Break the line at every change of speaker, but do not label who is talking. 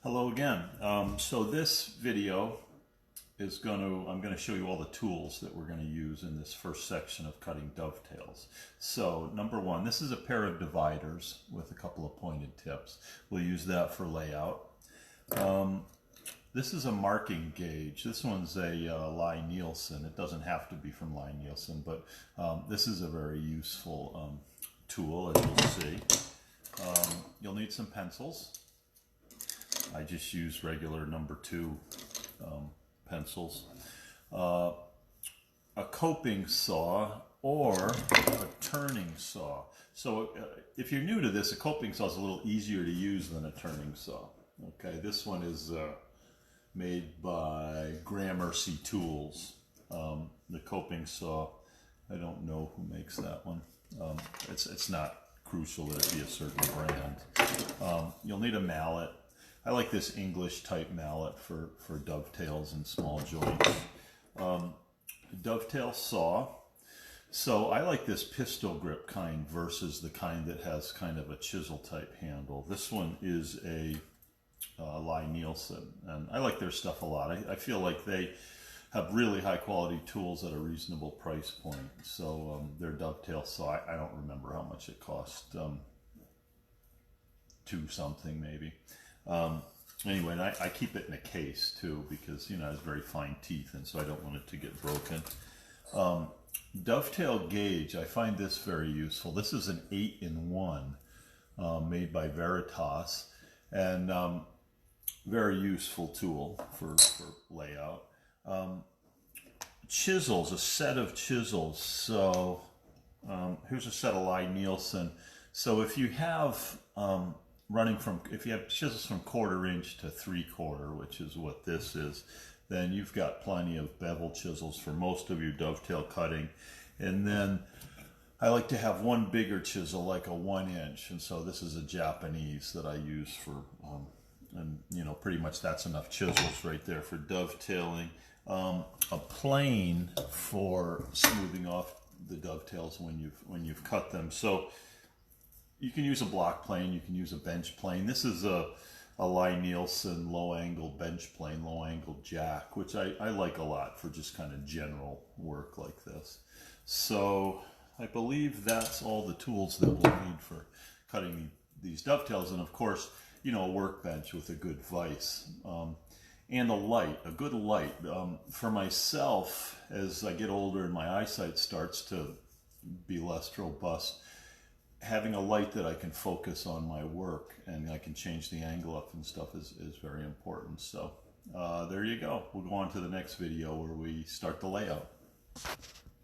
Hello again. So this video is I'm going to show you all the tools that we're going to use in this first section of cutting dovetails. So number one, this is a pair of dividers with a couple of pointed tips. We'll use that for layout. This is a marking gauge. This one's a Lie-Nielsen. It doesn't have to be from Lie-Nielsen, but this is a very useful tool, as you'll see. You'll need some pencils. I just use regular number 2 pencils. A coping saw or a turning saw. So if you're new to this, a coping saw is a little easier to use than a turning saw. Okay, this one is made by Gramercy Tools. The coping saw, I don't know who makes that one. It's not crucial that it be a certain brand. You'll need a mallet. I like this English type mallet for dovetails and small joints. Dovetail saw. So I like this pistol grip kind versus the kind that has kind of a chisel type handle. This one is a Lie-Nielsen, and I like their stuff a lot. I feel like they have really high quality tools at a reasonable price point. So their dovetail saw, I don't remember how much it cost, $2 something maybe. Anyway, and I keep it in a case too because, you know, it has very fine teeth and so I don't want it to get broken. Dovetail gauge, I find this very useful. This is an 8-in-1 made by Veritas, and very useful tool for layout. Chisels, a set of chisels. So here's a set of Lie-Nielsen. So if you have if you have chisels from 1/4 inch to 3/4, which is what this is, then you've got plenty of bevel chisels for most of your dovetail cutting. And then I like to have one bigger chisel, like a 1-inch, and so this is a Japanese that I use for, and you know, pretty much that's enough chisels right there for dovetailing. A plane for smoothing off the dovetails when you've cut them. So you can use a block plane, you can use a bench plane. This is a Lie-Nielsen low-angle bench plane, low-angle jack, which I like a lot for just kind of general work like this. So I believe that's all the tools that we'll need for cutting these dovetails. And of course, you know, a workbench with a good vise. And a good light. For myself, as I get older and my eyesight starts to be less robust, having a light that I can focus on my work and I can change the angle up and stuff is very important. So there you go. We'll go on to the next video where we start the layout.